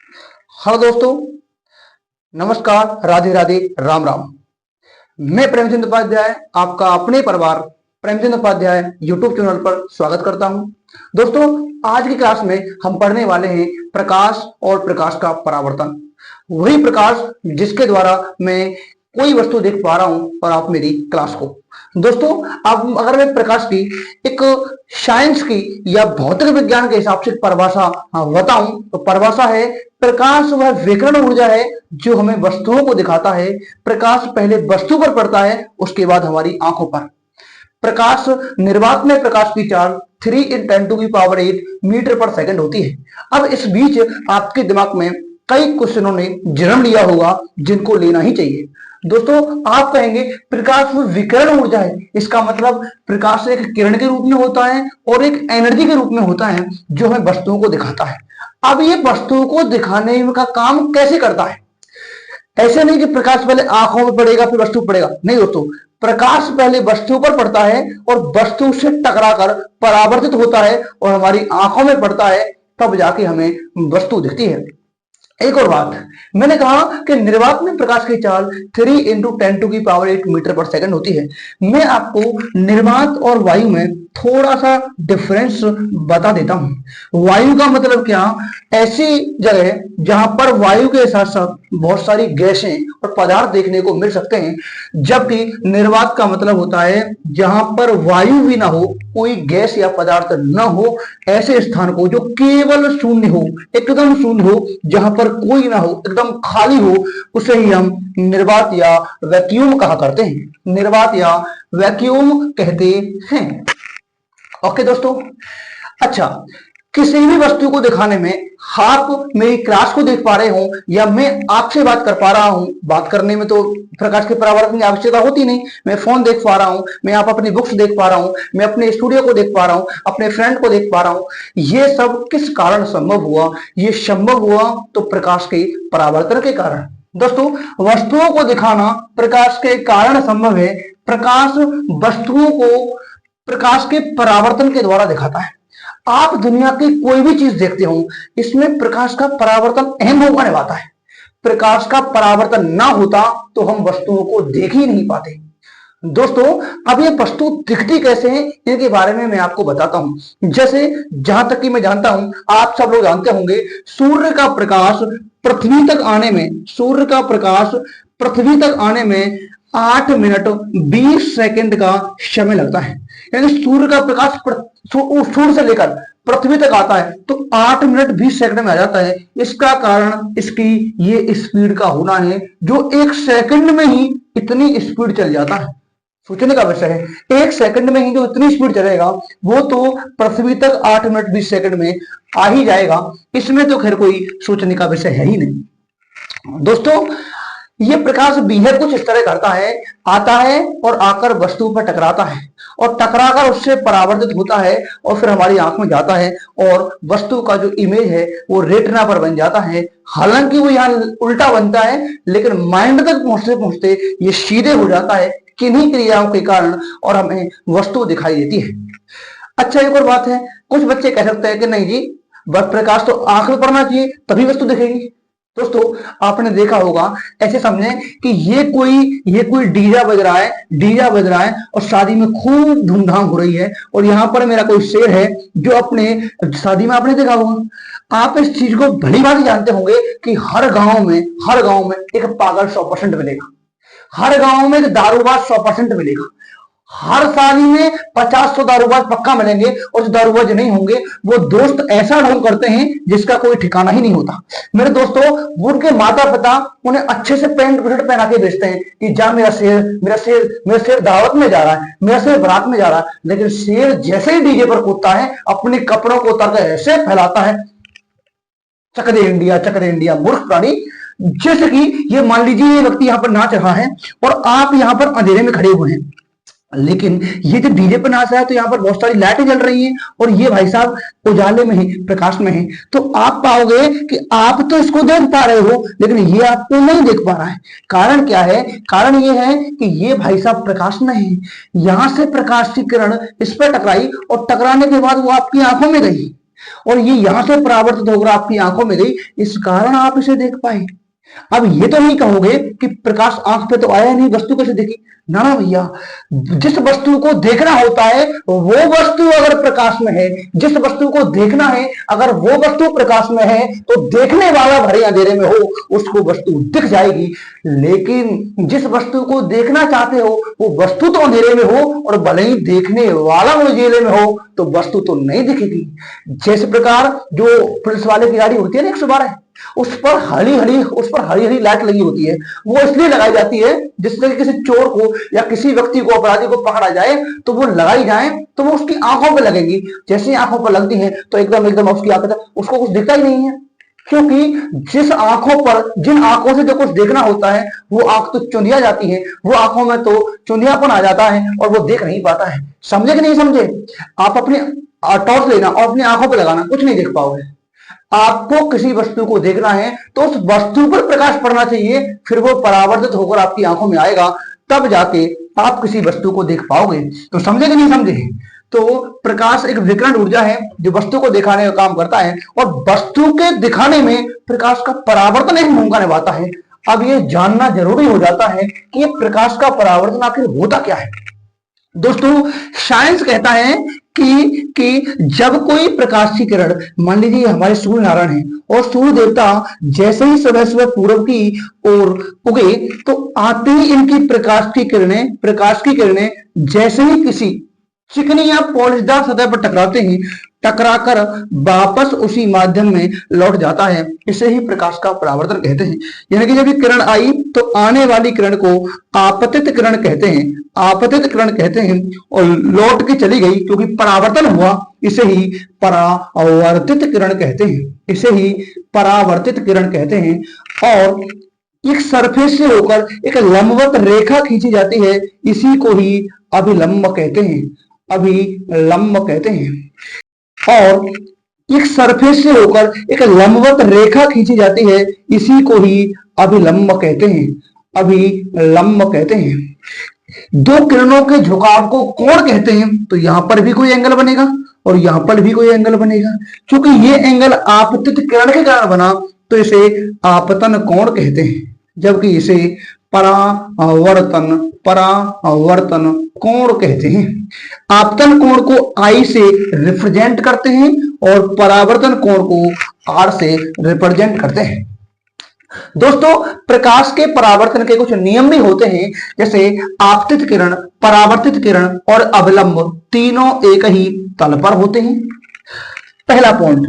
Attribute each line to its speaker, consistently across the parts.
Speaker 1: Hello दोस्तों, नमस्कार, राधे राधे, राम राम। मैं प्रेमचंद उपाध्याय आपका अपने परिवार प्रेमचंद उपाध्याय यूट्यूब चैनल पर स्वागत करता हूं। दोस्तों, आज की क्लास में हम पढ़ने वाले हैं प्रकाश और प्रकाश का परावर्तन। वही प्रकाश जिसके द्वारा मैं कोई वस्तु देख पा रहा हूं और आप मेरी क्लास को। दोस्तों, अब अगर मैं प्रकाश की एक साइंस की या भौतिक विज्ञान के हिसाब से परिभाषा बताऊं तो परिभाषा है, प्रकाश वह विकिरण ऊर्जा है जो हमें वस्तुओं को दिखाता है। प्रकाश पहले वस्तु पर पड़ता है, उसके बाद हमारी आंखों पर। प्रकाश निर्वात में प्रकाश की चाल 3 × 10⁸ मीटर पर सेकंड होती है। अब इस बीच आपके दिमाग में कई क्वेश्चनों ने जन्म लिया होगा जिनको लेना ही चाहिए। दोस्तों, आप कहेंगे प्रकाश विकिरण ऊर्जा है, इसका मतलब प्रकाश एक किरण के रूप में होता है और एक एनर्जी के रूप में होता है जो हमें वस्तुओं को दिखाता है। अब ये वस्तुओं को दिखाने का काम कैसे करता है? ऐसे नहीं कि प्रकाश पहले आंखों में पड़ेगा फिर वस्तु पड़ेगा, नहीं दोस्तों। प्रकाश पहले वस्तु पर पड़ता है और वस्तु से टकराकर परावर्तित होता है और हमारी आंखों में पड़ता है, तब जाके हमें वस्तु दिखती है। एक और बात, मैंने कहा कि निर्वात में प्रकाश की चाल 3 × 10⁸ मीटर पर सेकंड होती है। मैं आपको निर्वात और वायु में थोड़ा सा डिफरेंस बता देता हूं। वायु का मतलब क्या? ऐसी जगह जहां पर वायु के साथ साथ बहुत सारी गैसें और पदार्थ देखने को मिल सकते हैं, जबकि निर्वात का मतलब होता है जहां पर वायु भी ना हो, कोई गैस या पदार्थ न हो, ऐसे स्थान को जो केवल शून्य हो, एकदम शून्य हो, जहां पर कोई ना हो, एकदम खाली हो, उसे ही हम निर्वात या वैक्यूम कहा करते हैं। निर्वात या वैक्यूम कहते हैं। ओके दोस्तों, अच्छा, किसी भी वस्तु को दिखाने में आप मेरी क्लास को देख पा रहे हो या मैं आपसे बात कर पा रहा हूं। बात करने में तो प्रकाश के परावर्तन की आवश्यकता होती नहीं। मैं फोन देख पा रहा हूं, मैं आप अपनी बुक्स देख पा रहा हूं, मैं अपने स्टूडियो को देख पा रहा हूं, अपने फ्रेंड को देख पा रहा हूं। ये सब किस कारण संभव हुआ? ये संभव हुआ तो प्रकाश के परावर्तन के कारण। दोस्तों, वस्तुओं को दिखाना प्रकाश के कारण संभव है। प्रकाश वस्तुओं को प्रकाश के परावर्तन के द्वारा दिखाता है। आप दुनिया की कोई भी चीज देखते हो, इसमें प्रकाश का परावर्तन अहम भूमिका निभाता है। प्रकाश का परावर्तन ना होता तो हम वस्तुओं को देख ही नहीं पाते। दोस्तों, अब ये वस्तु दिखती कैसे है, इनके बारे में मैं आपको बताता हूं। जैसे जहां तक कि मैं जानता हूं, आप सब लोग जानते होंगे, सूर्य का प्रकाश पृथ्वी तक आने में, सूर्य का प्रकाश पृथ्वी तक आने में 8 मिनट 20 सेकंड का समय लगता है। यानी सूर्य का प्रकाश सूर्य से लेकर पृथ्वी तक आता है तो 8 मिनट 20 सेकंड में आ जाता है। इसका कारण इसकी ये स्पीड का होना है, जो 1 सेकंड में ही इतनी स्पीड चल जाता है। सोचने का विषय है, 1 सेकंड में ही जो इतनी स्पीड चलेगा वो तो पृथ्वी तक 8 मिनट 20 सेकंड में आ ही जाएगा। इसमें तो खैर कोई सोचने का विषय है ही नहीं। दोस्तों, ये प्रकाश बिहेव कुछ इस तरह करता है, आता है और आकर वस्तु पर टकराता है और टकराकर उससे परावर्तित होता है और फिर हमारी आंख में जाता है और वस्तु का जो इमेज है वो रेटिना पर बन जाता है। हालांकि वो यहाँ उल्टा बनता है, लेकिन माइंड तक पहुंचते पहुंचते ये सीधे हो जाता है किन्हीं क्रियाओं के कारण और हमें वस्तु दिखाई देती है। अच्छा, एक और बात है, कुछ बच्चे कह सकते हैं कि नहीं जी, बस प्रकाश तो आंख में पड़ना चाहिए तभी वस्तु दिखेगी। दोस्तों, आपने देखा होगा, ऐसे समझे कि ये कोई डीजा बज रहा है और शादी में खूब धूमधाम हो रही है और यहाँ पर मेरा कोई शेर है जो अपने शादी में, आपने देखा होगा। आप इस चीज को भली भांति जानते होंगे कि हर गांव में एक पागल 100% मिलेगा, हर गांव में एक दारूबाज 100% मिलेगा, हर शादी में 50-100 दारूबाज पक्का मिलेंगे और जो दारूबाज नहीं होंगे वो दोस्त ऐसा ढोंग करते हैं जिसका कोई ठिकाना ही नहीं होता। मेरे दोस्तों, उनके माता पिता उन्हें अच्छे से पैंट शर्ट पहना के भेजते हैं कि जा मेरा शेर दावत में जा रहा है, मेरा शेर बारात में जा रहा है, लेकिन शेर जैसे ही डीजे पर कूदता है अपने कपड़ों को उतार कर ऐसे फैलाता है, चक दे इंडिया, मूर्ख प्राणी। जैसे कि ये मान लीजिए ये व्यक्ति यहाँ पर नाच रहा है और आप यहाँ पर अंधेरे में खड़े हुए हैं, लेकिन ये जब डीजे पर नाच रहा है तो यहाँ पर बहुत सारी लाइटें जल रही हैं और ये भाई साहब उजाले में है, प्रकाश में है, तो आप पाओगे कि आप तो इसको देख पा रहे हो लेकिन ये आपको नहीं देख पा रहा है। कारण क्या है? कारण ये है कि ये भाई साहब प्रकाश में है, यहां से प्रकाश की किरण इस पर टकराई और टकराने के बाद वो आपकी आंखों में गई। और ये यहां से परावर्तित होकर आपकी आंखों में गई, इस कारण आप इसे देख पाए। अब ये तो नहीं कहोगे कि प्रकाश आंख पे तो आया नहीं, वस्तु कैसे देखी? ना ना भैया, जिस वस्तु को देखना होता है वो वस्तु अगर प्रकाश में है, जिस वस्तु को देखना है अगर वो वस्तु प्रकाश में है, तो देखने वाला भरे अंधेरे में हो उसको वस्तु दिख जाएगी। लेकिन जिस वस्तु को देखना चाहते हो वो वस्तु तो अंधेरे में हो और भले ही देखने वाला उजाले में हो तो वस्तु तो नहीं दिखेगी। जिस प्रकार जो पुलिस वाले की गाड़ी होती है ना 112, उस पर हरी हरी लाइट लगी होती है, वो इसलिए लगाई जाती है जिससे कि किसी चोर को या किसी व्यक्ति को, अपराधी को पकड़ा जाए तो वो लगाई जाए तो वो उसकी आंखों पे लगेगी। जैसे ही आंखों पर लगती है तो एकदम उसकी आंखें, उसको कुछ दिखता ही नहीं है, क्योंकि जिन आंखों से जो कुछ देखना होता है वो आंख तो चुंधिया जाती है, वो आंखों में तो चुंधियापन आ जाता है और वो देख नहीं पाता है। समझे कि नहीं समझे? आप अपने टॉर्च लेना और अपनी आंखों पर लगाना, कुछ नहीं देख पाओगे। आपको किसी वस्तु को देखना है तो उस वस्तु पर प्रकाश पड़ना चाहिए, फिर वो परावर्तित होकर आपकी आंखों में आएगा, तब जाके आप किसी वस्तु को देख पाओगे। तो समझे कि नहीं समझे? तो प्रकाश एक विकिरण ऊर्जा है जो वस्तु को दिखाने का काम करता है और वस्तु के दिखाने में प्रकाश का परावर्तन एक भूमिका निभाता है। अब ये जानना जरूरी हो जाता है कि ये प्रकाश का परावर्तन आखिर होता क्या है। दोस्तों, साइंस कहता है कि जब कोई प्रकाश की किरण, मान लीजिए हमारे सूर्य नारायण है और सूर्य देवता जैसे ही सुबह सुबह पूर्व की ओर उगे तो आते ही इनकी प्रकाश की किरणें जैसे ही किसी चिकनी या पॉलिशदार सतह पर टकराते हैं, टकराकर वापस उसी माध्यम में लौट जाता है, इसे ही प्रकाश का परावर्तन कहते हैं। यानी कि जब ये किरण आई तो आने वाली किरण को आपतित किरण कहते हैं और लौट के चली गई क्योंकि परावर्तन हुआ, इसे ही परावर्तित किरण कहते हैं। और एक सरफेस से होकर एक लंबवत रेखा खींची जाती है, इसी को ही अभिलंब कहते हैं। और एक सरफेस से होकर एक लंबवत रेखा खींची जाती है, इसी को ही अभिलंब कहते हैं। दो किरणों के झुकाव को कोण कहते हैं, तो यहां पर भी कोई एंगल बनेगा और यहां पर भी कोई एंगल बनेगा। क्योंकि ये एंगल आपतित किरण के कारण बना तो इसे आपतन कोण कहते हैं, जबकि इसे परावर्तन कोण कहते हैं। आपतन कोण को I से रिप्रेजेंट करते हैं और परावर्तन कोण को R से रिप्रेजेंट करते हैं। दोस्तों, प्रकाश के परावर्तन के कुछ नियम भी होते हैं, जैसे आपतित किरण, परावर्तित किरण और अभिलंब तीनों एक ही तल पर होते हैं। पहला पॉइंट,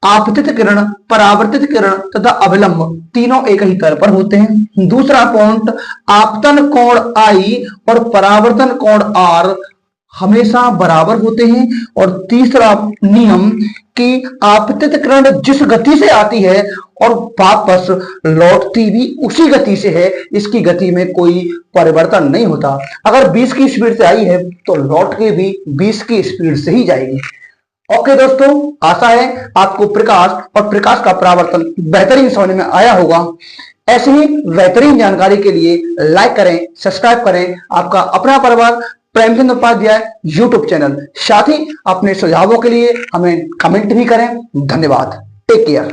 Speaker 1: आपतित किरण, परावर्तित किरण तथा अभिलंब तीनों एक ही तल पर होते हैं। दूसरा पॉइंट, आपतन कोण I और परावर्तन कोण R हमेशा बराबर होते हैं। और तीसरा नियम कि आपतित किरण जिस गति से आती है और वापस लौटती भी उसी गति से है, इसकी गति में कोई परिवर्तन नहीं होता। अगर 20 की स्पीड से आई है तो लौट के भी 20 की स्पीड से ही जाएगी। ओके दोस्तों, आशा है आपको प्रकाश और प्रकाश का परावर्तन बेहतरीन समझ में आया होगा। ऐसे ही बेहतरीन जानकारी के लिए लाइक करें, सब्सक्राइब करें आपका अपना परिवार प्रेमचंद उपाध्याय यूट्यूब चैनल। साथ ही अपने सुझावों के लिए हमें कमेंट भी करें। धन्यवाद। Take care.